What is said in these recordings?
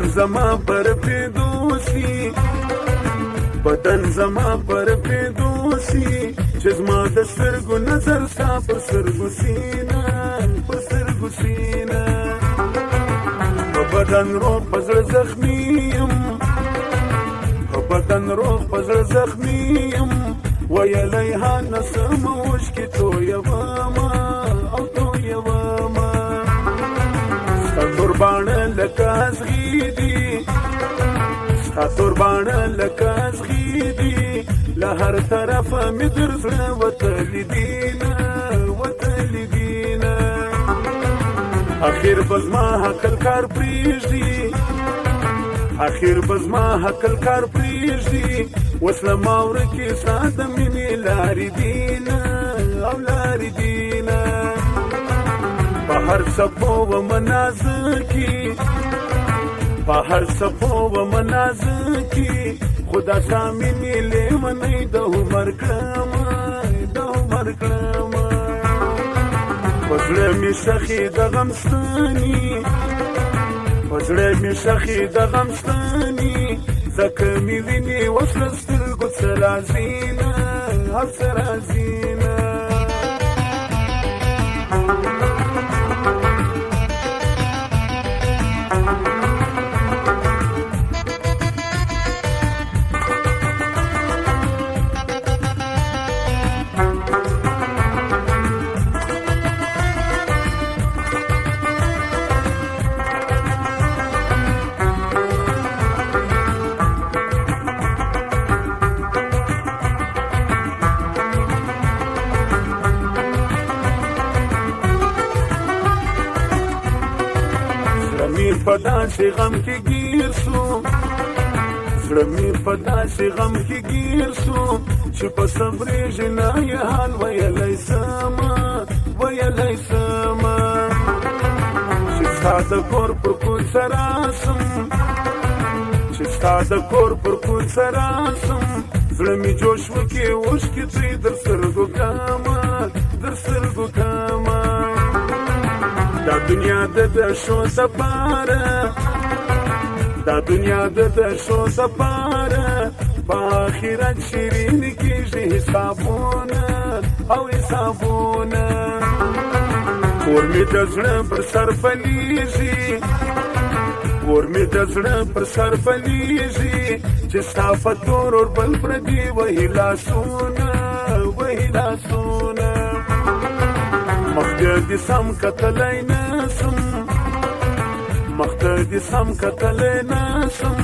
بدن زما پر پیدوسی بدن زما پر پیدوسی چې زما د سترګو نظر ستا پر سترګو سینه پر سترګو سینه په بدن روغ په زړه زخمي یم په بدن روغ په زړه زخمي یم ویلی هانه سم اوښکې تویومه او تویومه ستا تورباڼه لکه ازغي دي ستا تورباڼه لکه ازغي دي له هر طرفه مې در زړه وتلي دینه وتلي دینه اخر به زما حقل کار پرېږدي اخر به زما حقل کار پرېږدي اوس له ما ورکې ستا د مینې لارې دینه او لارې دینه په هر څپو و منازه کې په هر څپو و منازه کې خدا ستا مینې لیونۍ د عمر کړمه د عمر کړمه په زړه مې شخې د غم ستني په زړه مې شخې د غم ستني ځکه مې وینې اوس له سترګو څه راځینه او څه راځینه په داسې غم کې ګیر سو زړه مې په داسې غم کې ګیر سو چې په صبرېږي نه یې حال ویلی سمه ویلی سمه چې ستا د کور پر کوڅه راسم چې ستا د کور پر کوڅه راسم زړه مې جوش وکړي اوښکې ترې در سترګو کمه در سترګو کمه دا دنیا د شو دپاره دا دنیا د شو دپاره په آخرت شیرین کېږي حسابونه او حسابونه کور مې د زړه پر سر پلیږي کور مې د زړه پر سر پلیږي چې ستا په تور اور بل پردي وهي لاسونه وهي لاسونه مخته دې سم کتلی نسم مخته دې سم کتلی نسم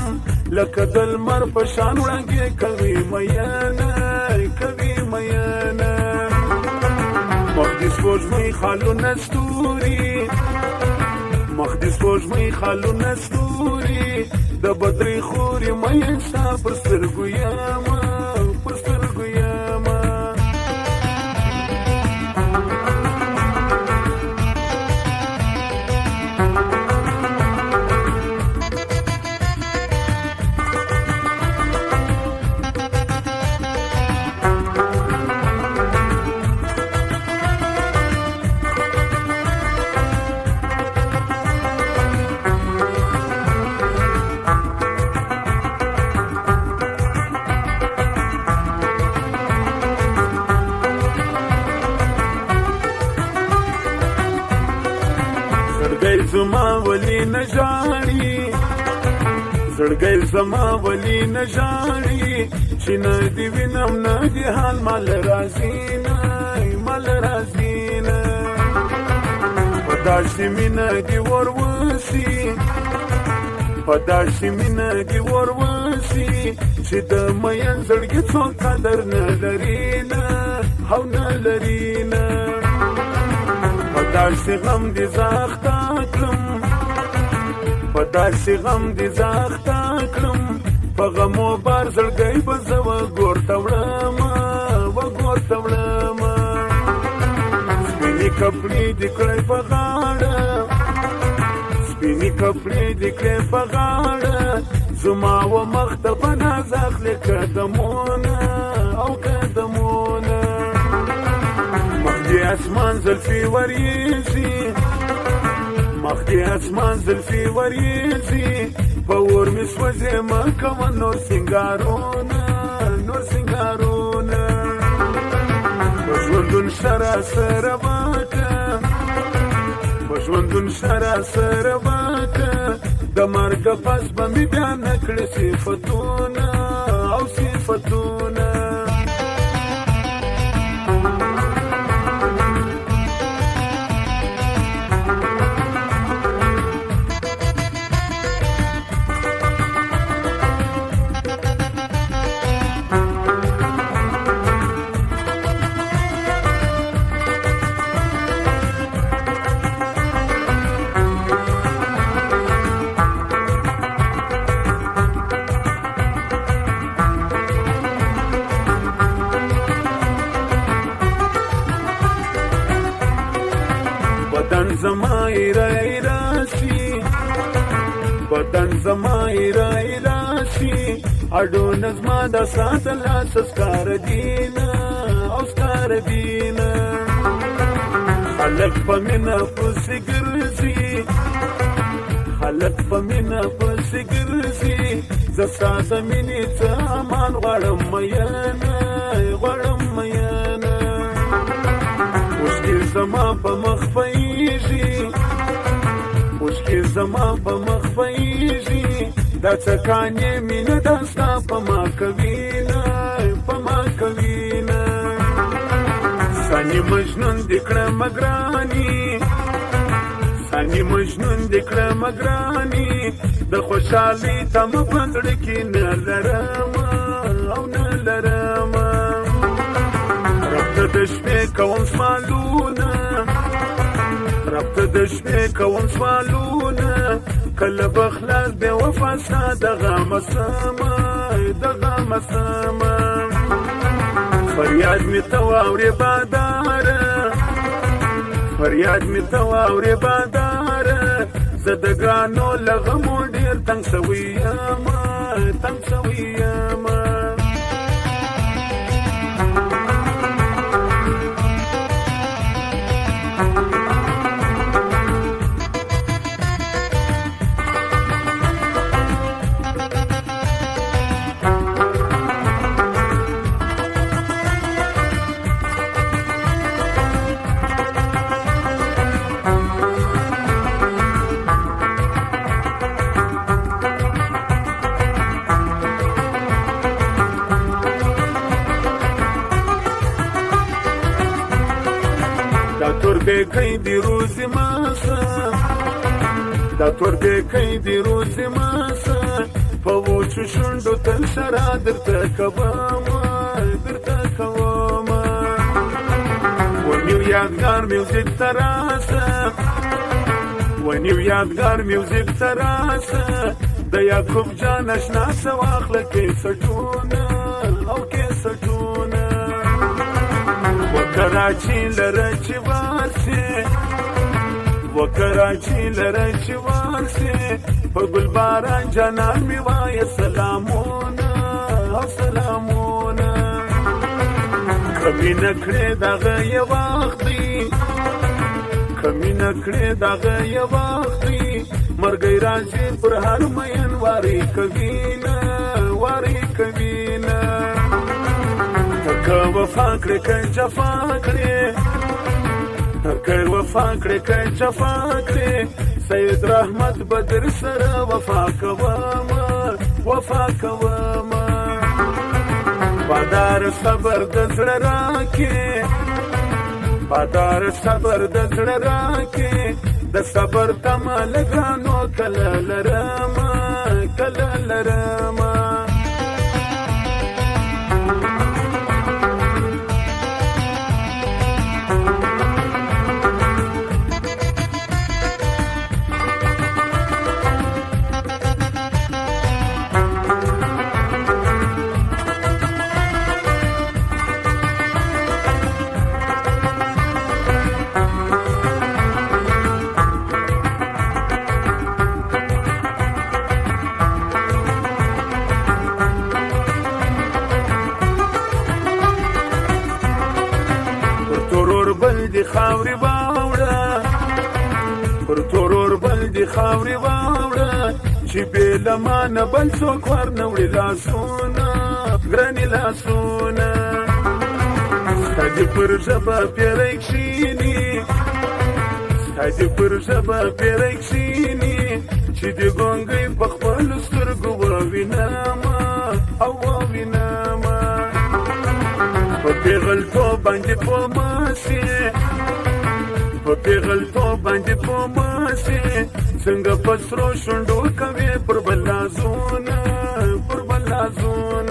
لکه د لمر په شان وړانګې کوي میینه کوي میینه مخ دې سپوږمۍ خالونه ستوري مخ دې سپوږمۍ خالونه ستوري د بدرۍ خورې مین ستا پر سترګو یمه پر سترګو یمه زما ولی نه ژاړي زړګی زما ولی نه ژاړي چې نه دې وینم نه دې حال مال راځي نه مال راځي نه په داسې مینه دې وروسي په داسې مینه دې وروسي چې د مین زړګي څوک قدر نه لري نه او نه لري نه په داسې غم دې زاخته کړم په داسې غم دې زاخته کړم په غمو بار زړګی به زه وګورته وړمه وګورته وړمه سپینې کپړې دې کړی په غاړه سپینې کپړې دې کړی په غاړه زما و مخ ته په ناز اخلي قدمونه او قدمونه مخ دې اسمان زلفې وریځي مخ دې اسمان زلفې وریځي په اور مې سوځې مه کوه نور سینګارونه نور سینګارونه په ژوندون سراسره باکه په ژوندون سراسره باکه د مرګ پس به مې بیا نه کړې صفتونه او صفتونه بدن زما ایره ایره شي بدن زما ایره ایره شي اډونه زما د ساتله سکار دینه او سکار دینه خلک په مینه پسې ګرځي خلک په مینه پسې ګرځي زه ستا د مینې څه امان غواړم مینه غواړم مینه مشکل زما په مخ پېږي مشکل زما په مخ پېږي دا څکانې مینه دا ستا په ما کوینه په ما کوینه سانی مجنون دې کړم ګراني سانی مجنون دې کړم ګراني د خوشحالۍ تمه په زړه کې نه لرم او نه لرم رب ته د شپې کوم سوالونه رب ته د شپې کوم سوالونه کله به خلاص بې وفا ستا دغه مسمه دغه مسمه فریاد مې ته واورې باداره فریاد مې ته واورې باداره زه د ګرانو له غمو ډېر تنګ سوی یم تنګ سوی یم بیکی دی روزی ماسا دا تور بیکی دی روزی ماسا پا وچو شندو تل شرا درتا کواما درتا کواما ونیو یادگار میوزیک تراسا ونیو یادگار میوزیک تراسا دا یاکوب جان اشناسا واخلا کیسٹونا او کیسٹونا وکراچی لرچی وارسی وکراچی لرچی وارسی پا گل باران جانان می وای سلامونا سلامونا کمی نکڑی داغه یه وقتی کمی نکڑی داغه یه وقتی مرگی رازی پر هر مین واری کبینا واری کبینا که وفا کړې که جفا کړې که وفا کړې که جفا کړې سید رحمت بدر سره وفا کومه وفا کومه بادار صبر د زړه راکې بادار صبر د زړه راکې د صبر تمه لګانو کله لرم کله لرم خاوري واوړه پر تورور بل دي خاوري واوړه چې بې له مانه بل څوک ورنه وړي لاسونه ګرانې لاسونه ستا دې پر ژبه پیری کښېني ستا دې پر ژبه پیری کښېني چې د ګونګۍ په خپلو سترګو ووینمه او ووینمه په پېغلتوب باندې پوه مه سې په پېغلتوب باندې پوه مه سې څنګه په سرو شونډو کوې پر بل لاسونه پر بل لاسونه